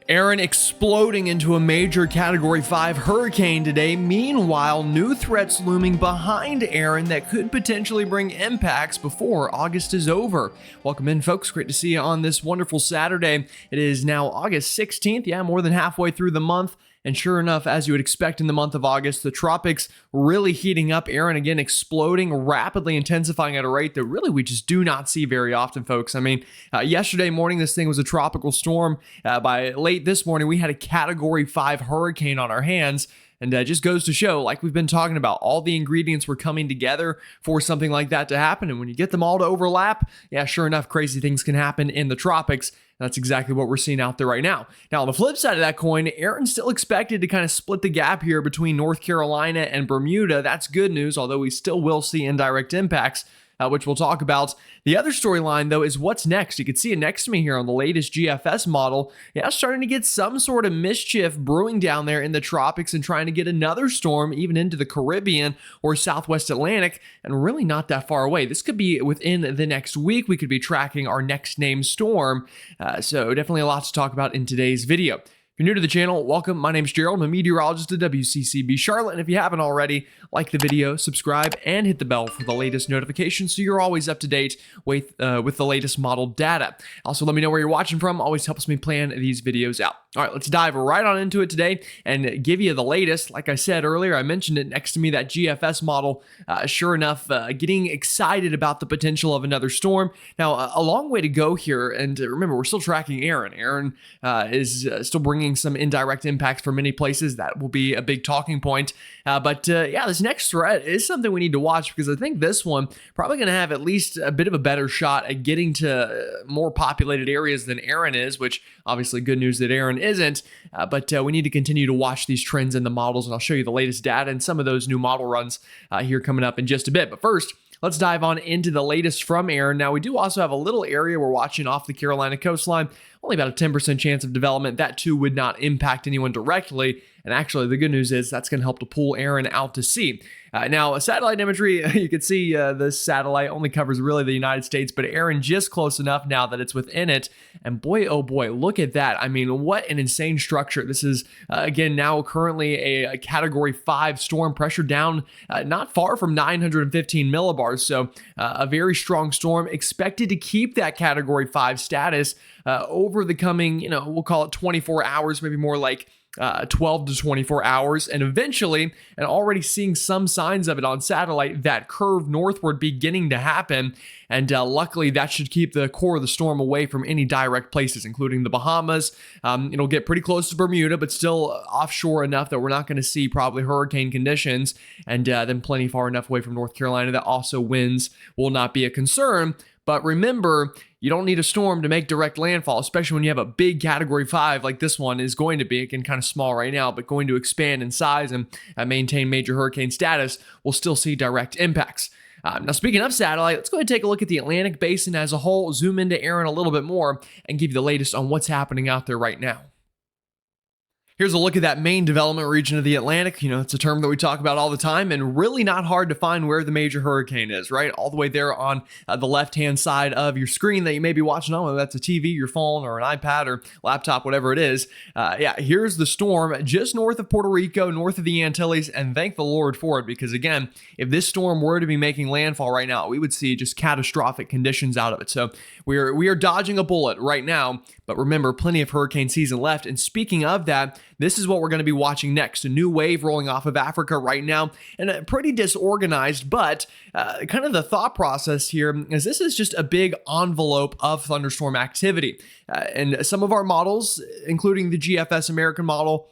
Erin exploding into a major Category 5 hurricane today. Meanwhile, new threats looming behind Erin that could potentially bring impacts before August is over. Welcome in, folks. Great to see you on this wonderful Saturday. It is now August 16th. Yeah, more than halfway through the month. And sure enough, as you would expect in the month of August, the tropics really heating up. Erin again exploding, rapidly intensifying at a rate that really we just do not see very often, folks. I mean, yesterday morning, this thing was a tropical storm. By late this morning, we had a Category 5 hurricane on our hands. And just goes to show, like we've been talking about, all the ingredients were coming together for something like that to happen. And when you get them all to overlap, yeah, sure enough, crazy things can happen in the tropics. That's exactly what we're seeing out there right now. Now, on the flip side of that coin, Erin's still expected to kind of split the gap here between North Carolina and Bermuda. That's good news, although we still will see indirect impacts, which we'll talk about. The other storyline, though, is what's next. You can see it next to me here on the latest GFS model. Yeah, starting to get some sort of mischief brewing down there in the tropics and trying to get another storm even into the Caribbean or Southwest Atlantic, and really not that far away. This could be within the next week. We could be tracking our next named storm. So definitely a lot to talk about in today's video. If you're new to the channel, welcome. My name's Gerald. I'm a meteorologist at WCCB Charlotte. And if you haven't already, like the video, subscribe, and hit the bell for the latest notifications so you're always up to date with the latest model data. Also, let me know where you're watching from. Always helps me plan these videos out. All right, let's dive right on into it today and give you the latest. Like I said earlier, I mentioned it next to me, that GFS model. Sure enough, getting excited about the potential of another storm. Now, a long way to go here. And remember, we're still tracking Erin. Erin is still bringing some indirect impacts for many places. That will be a big talking point. But yeah, this next threat is something we need to watch because I think this one probably going to have at least a bit of a better shot at getting to more populated areas than Erin is, which obviously good news that Erin isn't. But we need to continue to watch these trends in the models, and I'll show you the latest data and some of those new model runs here coming up in just a bit. But first, let's dive on into the latest from Erin. Now, we do also have a little area we're watching off the Carolina coastline. Only about a 10% chance of development. That too would not impact anyone directly. And actually, the good news is that's going to help to pull Erin out to sea. Now, satellite imagery, you can see this satellite only covers really the United States, but Erin just close enough now that it's within it. And boy, oh boy, look at that. I mean, what an insane structure. This is, again, now currently a Category 5 storm, pressure down not far from 915 millibars. So a very strong storm, expected to keep that Category 5 status over the coming, we'll call it 24 hours, maybe more like 12 to 24 hours, and eventually, and already seeing some signs of it on satellite, that curve northward beginning to happen. And luckily, that should keep the core of the storm away from any direct places, including the Bahamas. It'll get pretty close to Bermuda, but still offshore enough that we're not going to see probably hurricane conditions, and then plenty far enough away from North Carolina that also winds will not be a concern. But remember, you don't need a storm to make direct landfall, especially when you have a big Category 5 like this one is going to be. Again, kind of small right now, but going to expand in size and maintain major hurricane status. We'll still see direct impacts. Now, speaking of satellite, let's go ahead and take a look at the Atlantic Basin as a whole, zoom into Erin a little bit more, and give you the latest on what's happening out there right now. Here's a look at that main development region of the Atlantic. It's a term that we talk about all the time, and really not hard to find where the major hurricane is, right? All the way there on the left-hand side of your screen that you may be watching on, whether that's a TV, your phone, or an iPad, or laptop, whatever it is. Yeah, here's the storm just north of Puerto Rico, north of the Antilles, and thank the Lord for it, because again, if this storm were to be making landfall right now, we would see just catastrophic conditions out of it. So we are dodging a bullet right now, but remember, plenty of hurricane season left. And speaking of that, this is what we're going to be watching next. A new wave rolling off of Africa right now, and pretty disorganized, but kind of the thought process here is this is just a big envelope of thunderstorm activity. And some of our models, including the GFS American model,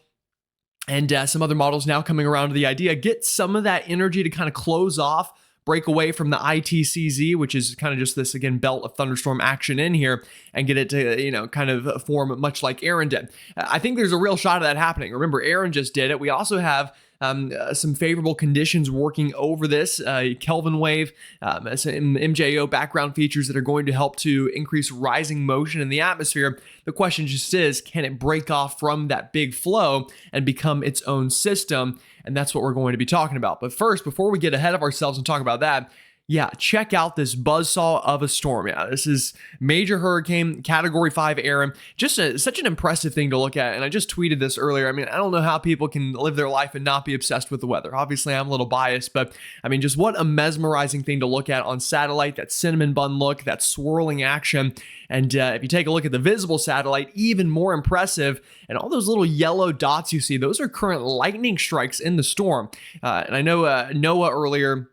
and some other models now coming around to the idea, get some of that energy to kind of close off, break away from the ITCZ, which is kind of just this, again, belt of thunderstorm action in here, and get it to, kind of form much like Erin did. I think there's a real shot of that happening. Remember, Erin just did it. We also have some favorable conditions working over this Kelvin wave, some MJO background features that are going to help to increase rising motion in the atmosphere. The question just is, can it break off from that big flow and become its own system? And that's what we're going to be talking about. But first, before we get ahead of ourselves and talk about that, Yeah, check out this buzzsaw of a storm. Yeah, this is major hurricane, category 5 Erin. Just such an impressive thing to look at. And I just tweeted this earlier. I mean, I don't know how people can live their life and not be obsessed with the weather. Obviously, I'm a little biased, but I mean, just what a mesmerizing thing to look at on satellite, that cinnamon bun look, that swirling action. And if you take a look at the visible satellite, even more impressive. And all those little yellow dots you see, those are current lightning strikes in the storm. And I know Noah earlier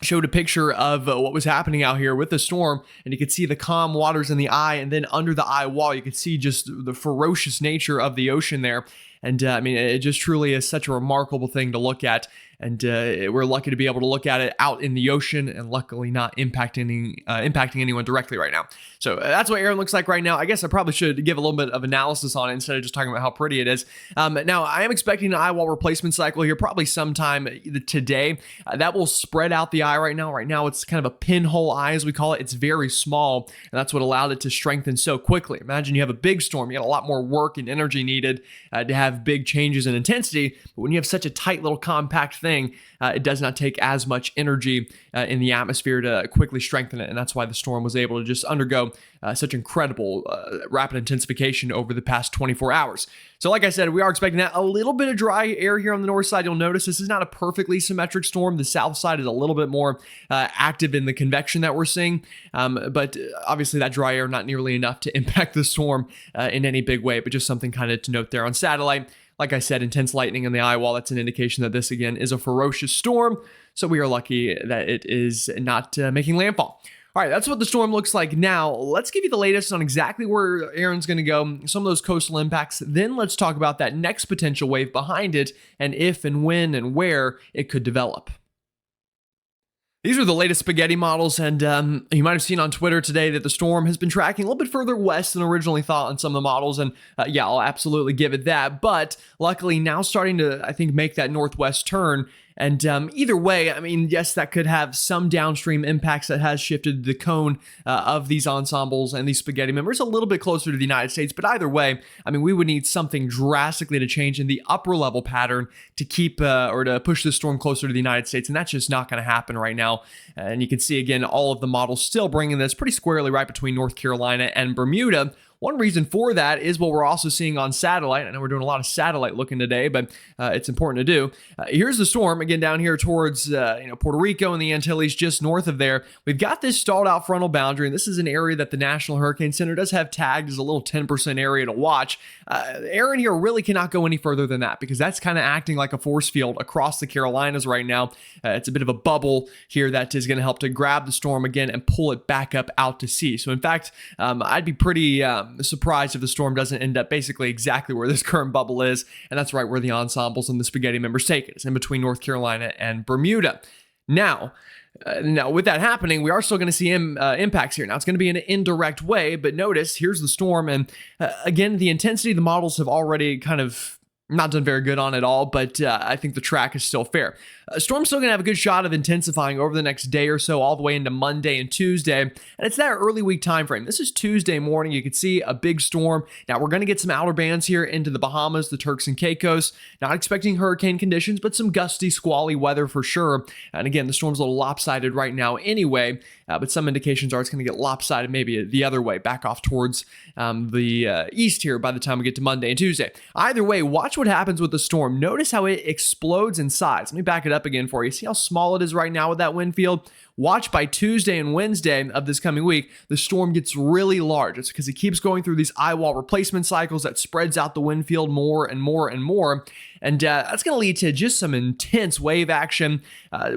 showed a picture of what was happening out here with the storm, and you could see the calm waters in the eye, and then under the eye wall you could see just the ferocious nature of the ocean there. And I mean, it just truly is such a remarkable thing to look at. And we're lucky to be able to look at it out in the ocean, and luckily not impacting anyone directly right now. So that's what Erin looks like right now. I guess I probably should give a little bit of analysis on it instead of just talking about how pretty it is. Now, I am expecting an eye wall replacement cycle here probably sometime today. That will spread out the eye right now. Right now, it's kind of a pinhole eye, as we call it. It's very small, and that's what allowed it to strengthen so quickly. Imagine you have a big storm. You got a lot more work and energy needed to have big changes in intensity. But when you have such a tight little compact thing, it does not take as much energy in the atmosphere to quickly strengthen it. And that's why the storm was able to just undergo such incredible rapid intensification over the past 24 hours. So like I said, we are expecting that. A little bit of dry air here on the north side. You'll notice this is not a perfectly symmetric storm. The south side is a little bit more active in the convection that we're seeing. But obviously that dry air not nearly enough to impact the storm in any big way, but just something kind of to note there on satellite. Like I said, intense lightning in the eye wall, that's an indication that this, again, is a ferocious storm. So we are lucky that it is not making landfall. All right, that's what the storm looks like now. Let's give you the latest on exactly where Erin's going to go, some of those coastal impacts. Then let's talk about that next potential wave behind it, and if and when and where it could develop. These are the latest spaghetti models, and you might have seen on Twitter today that the storm has been tracking a little bit further west than originally thought on some of the models, and yeah, I'll absolutely give it that. But luckily now starting to, I think, make that northwest turn. And either way, I mean, yes, that could have some downstream impacts that has shifted the cone of these ensembles and these spaghetti members a little bit closer to the United States. But either way, I mean, we would need something drastically to change in the upper level pattern to keep or to push the storm closer to the United States. And that's just not going to happen right now. And you can see, again, all of the models still bringing this pretty squarely right between North Carolina and Bermuda. One reason for that is what we're also seeing on satellite. I know we're doing a lot of satellite looking today, but it's important to do. Here's the storm, again, down here towards Puerto Rico and the Antilles, just north of there. We've got this stalled out frontal boundary, and this is an area that the National Hurricane Center does have tagged as a little 10% area to watch. Erin here really cannot go any further than that, because that's kind of acting like a force field across the Carolinas right now. It's a bit of a bubble here that is going to help to grab the storm again and pull it back up out to sea. So in fact, I'd be pretty surprised if the storm doesn't end up basically exactly where this current bubble is, and that's right where the ensembles and the spaghetti members take it. It's in between North Carolina and Bermuda. Now, with that happening, we are still going to see impacts here. Now, it's going to be in an indirect way, but notice, here's the storm, and again, the intensity the models have already kind of not done very good on at all, but I think the track is still fair. Storm's still going to have a good shot of intensifying over the next day or so, all the way into Monday and Tuesday, and it's that early week time frame. This is Tuesday morning. You can see a big storm. Now, we're going to get some outer bands here into the Bahamas, the Turks and Caicos. Not expecting hurricane conditions, but some gusty, squally weather for sure. And again, the storm's a little lopsided right now anyway, but some indications are it's going to get lopsided maybe the other way, back off towards the east here by the time we get to Monday and Tuesday. Either way, watch what happens with the storm. Notice how it explodes in size. Let me back it up again for you. See how small it is right now with that wind field? Watch by Tuesday and Wednesday of this coming week, the storm gets really large. It's because it keeps going through these eye wall replacement cycles that spreads out the wind field more and more and more. And that's going to lead to just some intense wave action.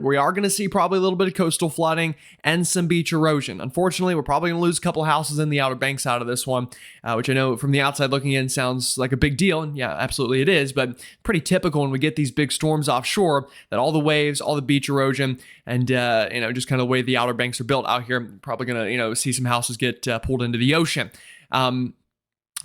We are going to see probably a little bit of coastal flooding and some beach erosion. Unfortunately, we're probably going to lose a couple houses in the Outer Banks out of this one, which I know from the outside looking in sounds like a big deal. And yeah, absolutely it is, but pretty typical when we get these big storms offshore that all the waves, all the beach erosion, and just kind of the way the Outer Banks are built out here, probably going to see some houses get pulled into the ocean.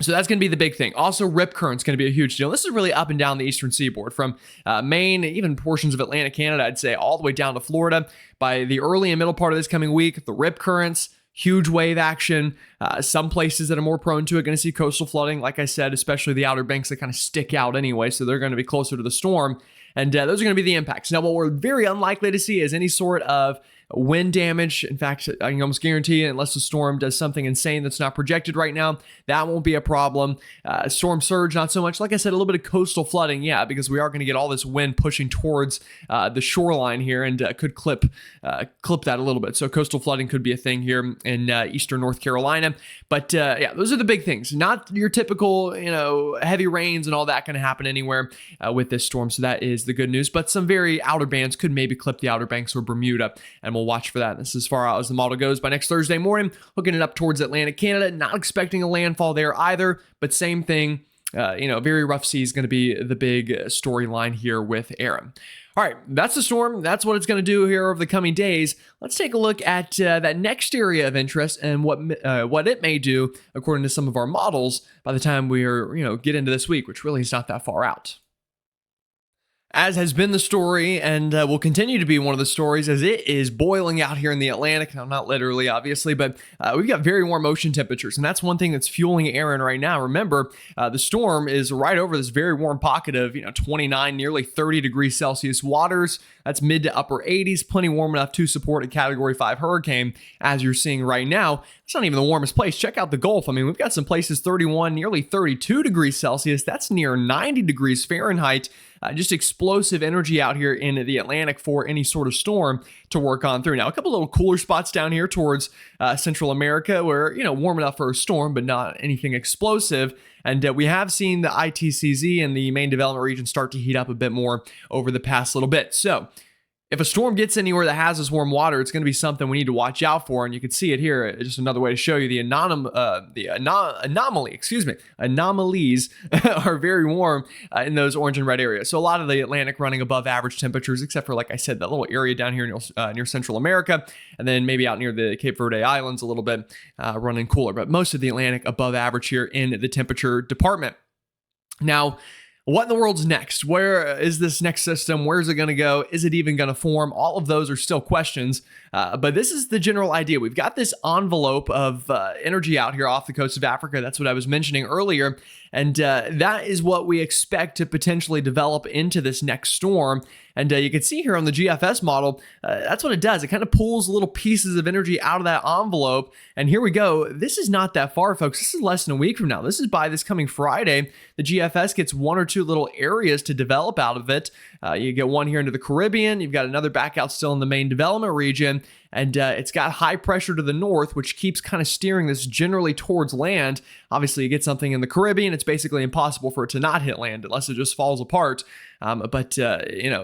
So that's going to be the big thing. Also, rip current's going to be a huge deal. This is really up and down the eastern seaboard from Maine, even portions of Atlantic Canada, I'd say, all the way down to Florida. By the early and middle part of this coming week, the rip currents, huge wave action. Some places that are more prone to it are going to see coastal flooding. Like I said, especially the Outer Banks that kind of stick out anyway, so they're going to be closer to the storm. And those are going to be the impacts. Now, what we're very unlikely to see is any sort of wind damage. In fact, I can almost guarantee it, unless the storm does something insane that's not projected right now, that won't be a problem. Storm surge, not so much. Like I said, a little bit of coastal flooding, yeah, because we are going to get all this wind pushing towards the shoreline here, and could clip that a little bit. So coastal flooding could be a thing here in eastern North Carolina. But yeah, those are the big things. Not your typical, heavy rains and all that going to happen anywhere with this storm. So that is the good news. But some very outer bands could maybe clip the Outer Banks or Bermuda, and we'll watch for that. This is as far out as the model goes. By next Thursday morning, looking it up towards Atlantic Canada. Not expecting a landfall there either, but same thing. Very rough sea is going to be the big storyline here with Erin. All right, that's the storm. That's what it's going to do here over the coming days. Let's take a look at that next area of interest and what it may do according to some of our models by the time we're get into this week, which really is not that far out. As has been the story, and will continue to be one of the stories, as it is boiling out here in the Atlantic. Now, not literally, obviously, but we've got very warm ocean temperatures, and that's one thing that's fueling Erin right now. Remember, the storm is right over this very warm pocket of 29, nearly 30 degrees Celsius waters. That's mid to upper 80s, plenty warm enough to support a Category 5 hurricane, as you're seeing right now. It's not even the warmest place. Check out the Gulf. I mean, we've got some places 31, nearly 32 degrees Celsius. That's near 90 degrees Fahrenheit. Just explosive energy out here in the Atlantic for any sort of storm to work on through. Now, a couple little cooler spots down here towards Central America where, warm enough for a storm, but not anything explosive. And we have seen the ITCZ and the main development region start to heat up a bit more over the past little bit. So if a storm gets anywhere that has this warm water, it's going to be something we need to watch out for. And you can see it here. Just another way to show you the anomalies are very warm in those orange and red areas. So a lot of the Atlantic running above average temperatures, except for, like I said, that little area down here near Central America, and then maybe out near the Cape Verde Islands a little bit running cooler. But most of the Atlantic above average here in the temperature department. Now, what in the world's next? Where is this next system? Where's it going to go? Is it even going to form? All of those are still questions. But this is the general idea. We've got this envelope of energy out here off the coast of Africa. That's what I was mentioning earlier. And that is what we expect to potentially develop into this next storm. And you can see here on the GFS model, that's what it does. It kind of pulls little pieces of energy out of that envelope. And here we go. This is not that far, folks. This is less than a week from now. This is by this coming Friday. The GFS gets one or two little areas to develop out of it. You get one here into the Caribbean. You've got another back out still in the main development region. And it's got high pressure to the north, which keeps kind of steering this generally towards land. Obviously, you get something in the Caribbean, it's basically impossible for it to not hit land unless it just falls apart. But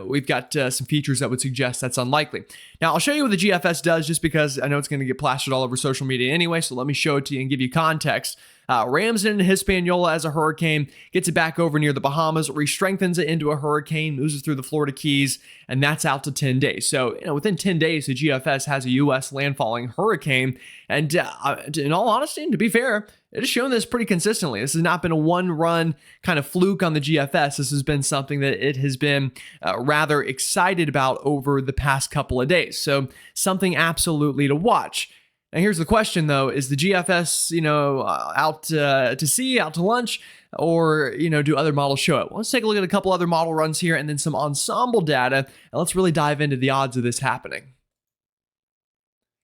we've got some features that would suggest that's unlikely. Now, I'll show you what the GFS does just because I know it's going to get plastered all over social media anyway. So let me show it to you and give you context. Rams it into Hispaniola as a hurricane, gets it back over near the Bahamas, re-strengthens it into a hurricane, moves it through the Florida Keys, and that's out to 10 days. So, within 10 days, the GFS has a U.S. landfalling hurricane. And in all honesty, and to be fair, it has shown this pretty consistently. This has not been a one-run kind of fluke on the GFS. This has been something that it has been rather excited about over the past couple of days. So, something absolutely to watch. Now, here's the question, though. Is the GFS, out to sea, out to lunch, or, do other models show it? Well, let's take a look at a couple other model runs here and then some ensemble data, and let's really dive into the odds of this happening.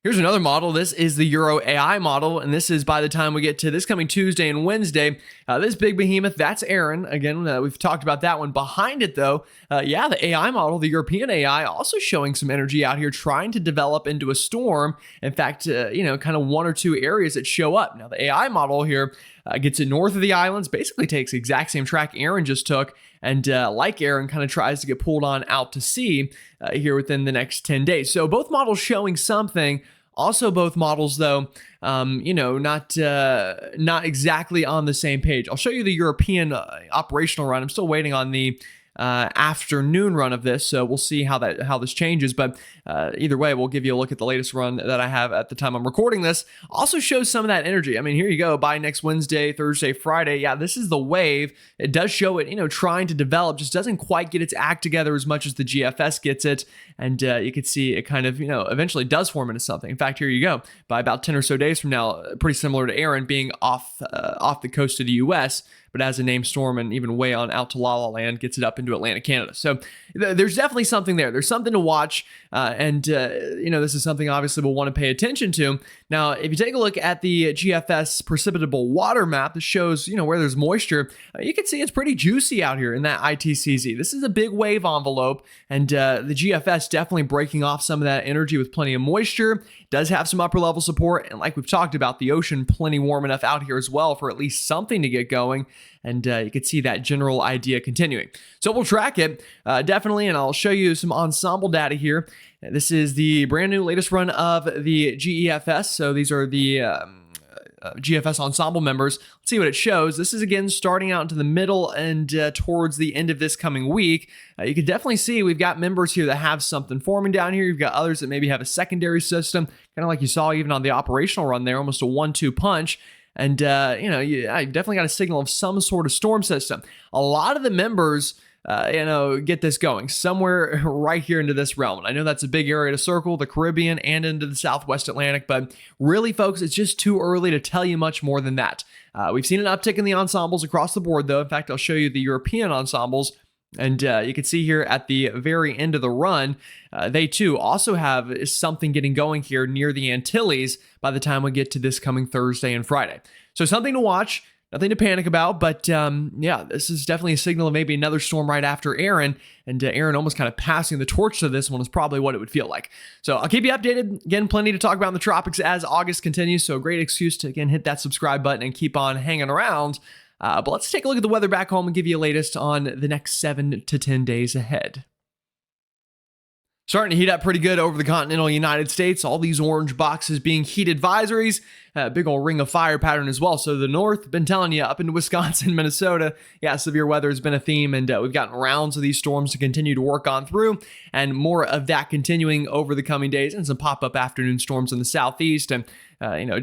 Here's another model. This is the Euro AI model, and this is by the time we get to this coming Tuesday and Wednesday. This big behemoth, that's Erin. Again, we've talked about that one. Behind it, though, the AI model, the European AI, also showing some energy out here, trying to develop into a storm. In fact, kind of one or two areas that show up. Now, the AI model here gets it north of the islands, basically takes the exact same track Erin just took, and like Erin, kind of tries to get pulled on out to sea here within the next 10 days. So both models showing something. Also, both models, though, not exactly on the same page. I'll show you the European operational run. I'm still waiting on the afternoon run of this, so we'll see how this changes. But either way, we'll give you a look at the latest run that I have at the time I'm recording this. Also shows some of that energy. I mean, here you go. By next Wednesday, Thursday, Friday. Yeah, this is the wave. It does show it, trying to develop. Just doesn't quite get its act together as much as the GFS gets it. And you can see it kind of, eventually does form into something. In fact, here you go. By about 10 or so days from now, pretty similar to Erin being off the coast of the U.S., but as a named storm and even way on out to La La Land, gets it up into Atlantic Canada. So there's definitely something there. There's something to watch, and this is something obviously we'll want to pay attention to. Now, if you take a look at the GFS precipitable water map, that shows where there's moisture, you can see it's pretty juicy out here in that ITCZ. This is a big wave envelope, and the GFS definitely breaking off some of that energy with plenty of moisture. Does have some upper level support, and like we've talked about, the ocean plenty warm enough out here as well for at least something to get going, and you can see that general idea continuing. So we'll track it definitely, and I'll show you some ensemble data here. This is the brand new latest run of the GEFS, so these are the GFS ensemble members. Let's see what it shows. This is again starting out into the middle and towards the end of this coming week. You can definitely see we've got members here that have something forming down here. You've got others that maybe have a secondary system, kind of like you saw even on the operational run there, almost a 1-2 punch. And you definitely got a signal of some sort of storm system. A lot of the members get this going somewhere right here into this realm. And I know that's a big area to circle, the Caribbean and into the Southwest Atlantic, but really, folks, it's just too early to tell you much more than that. We've seen an uptick in the ensembles across the board, though. In fact, I'll show you the European ensembles. And you can see here at the very end of the run, they too also have something getting going here near the Antilles by the time we get to this coming Thursday and Friday. So something to watch. Nothing to panic about, but this is definitely a signal of maybe another storm right after Erin, and Erin almost kind of passing the torch to this one is probably what it would feel like. So I'll keep you updated. Again, plenty to talk about in the tropics as August continues, so a great excuse to, again, hit that subscribe button and keep on hanging around. But let's take a look at the weather back home and give you a latest on the next 7 to 10 days ahead. Starting to heat up pretty good over the continental United States. All these orange boxes being heat advisories. Big old ring of fire pattern as well. So the north, been telling you, up into Wisconsin, Minnesota, severe weather has been a theme, and we've gotten rounds of these storms to continue to work on through, and more of that continuing over the coming days, and some pop-up afternoon storms in the southeast, and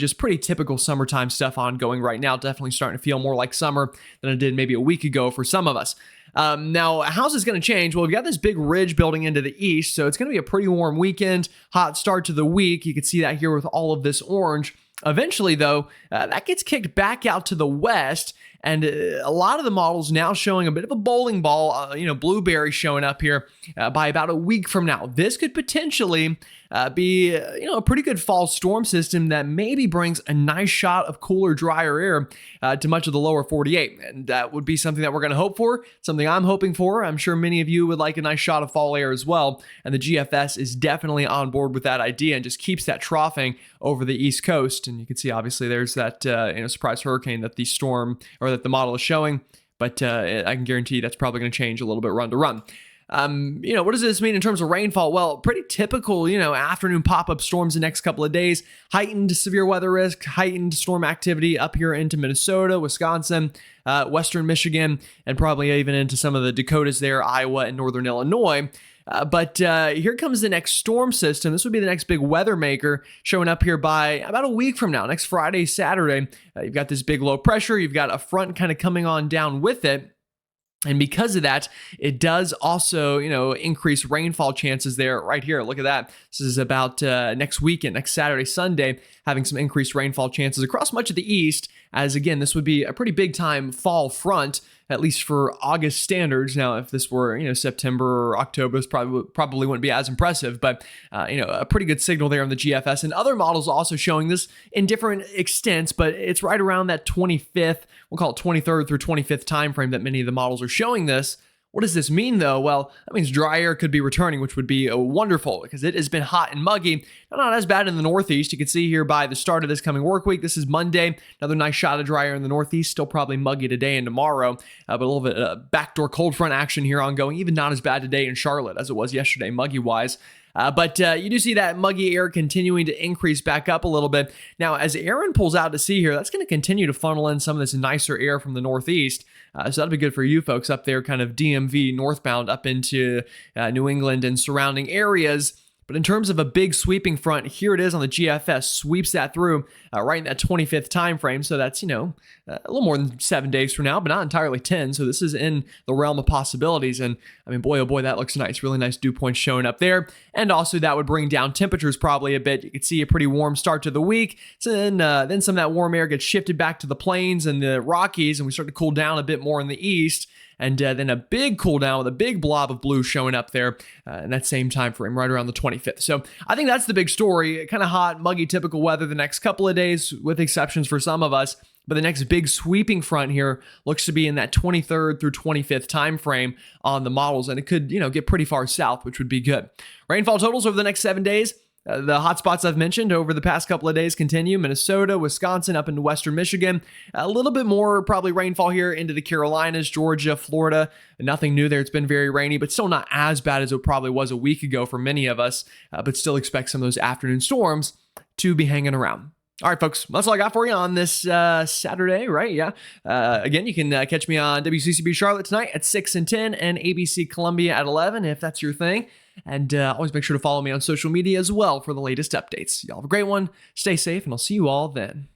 just pretty typical summertime stuff ongoing right now. Definitely starting to feel more like summer than it did maybe a week ago for some of us. Now, how's this going to change? Well, we've got this big ridge building into the east, so it's going to be a pretty warm weekend, hot start to the week. You can see that here with all of this orange. Eventually, though, that gets kicked back out to the west, and a lot of the models now showing a bit of a bowling ball, blueberry showing up here by about a week from now. This could potentially be, a pretty good fall storm system that maybe brings a nice shot of cooler, drier air to much of the lower 48. And that would be something that we're going to hope for, something I'm hoping for. I'm sure many of you would like a nice shot of fall air as well. And the GFS is definitely on board with that idea and just keeps that troughing over the East Coast. And you can see, obviously, there's that, surprise hurricane that the storm or that the model is showing. But I can guarantee that's probably going to change a little bit run to run. What does this mean in terms of rainfall? Well, pretty typical, afternoon pop-up storms the next couple of days, heightened severe weather risk, heightened storm activity up here into Minnesota, Wisconsin, western Michigan, and probably even into some of the Dakotas there, Iowa and northern Illinois. But here comes the next storm system. This would be the next big weather maker showing up here by about a week from now, next Friday, Saturday. You've got this big low pressure. You've got a front kind of coming on down with it. And because of that, it does also, increase rainfall chances there right here. Look at that. This is about next weekend, next Saturday, Sunday, having some increased rainfall chances across much of the east, as again, this would be a pretty big time fall front, at least for August standards. Now, if this were, September or October, this probably wouldn't be as impressive, but, a pretty good signal there on the GFS. And other models also showing this in different extents, but it's right around that 25th, we'll call it 23rd through 25th timeframe that many of the models are showing this. What does this mean, though? Well, that means dry air could be returning, which would be wonderful because it has been hot and muggy. Not as bad in the Northeast. You can see here by the start of this coming work week, this is Monday. Another nice shot of dry air in the Northeast. Still probably muggy today and tomorrow, but a little bit of backdoor cold front action here ongoing. Even not as bad today in Charlotte as it was yesterday, muggy-wise. But you do see that muggy air continuing to increase back up a little bit. Now, as Erin pulls out to sea here, that's going to continue to funnel in some of this nicer air from the Northeast. So that'll be good for you folks up there, kind of DMV northbound up into New England and surrounding areas. But in terms of a big sweeping front, here it is on the GFS, sweeps that through right in that 25th time frame. So that's, a little more than 7 days from now, but not entirely 10. So this is in the realm of possibilities. And I mean, boy, oh boy, that looks nice. Really nice dew points showing up there. And also that would bring down temperatures probably a bit. You could see a pretty warm start to the week. So then some of that warm air gets shifted back to the plains and the Rockies, and we start to cool down a bit more in the east. And then a big cool down with a big blob of blue showing up there in that same time frame, right around the 25th. So I think that's the big story. Kind of hot, muggy, typical weather the next couple of days, with exceptions for some of us. But the next big sweeping front here looks to be in that 23rd through 25th time frame on the models, and it could, get pretty far south, which would be good. Rainfall totals over the next 7 days. The hot spots I've mentioned over the past couple of days continue. Minnesota, Wisconsin, up into western Michigan. A little bit more probably rainfall here into the Carolinas, Georgia, Florida. Nothing new there. It's been very rainy, but still not as bad as it probably was a week ago for many of us. But still expect some of those afternoon storms to be hanging around. All right, folks, that's all I got for you on this Saturday, right? Yeah. Again, you can catch me on WCCB Charlotte tonight at 6 and 10 and ABC Columbia at 11 if that's your thing. And always make sure to follow me on social media as well for the latest updates. Y'all have a great one. Stay safe, and I'll see you all then.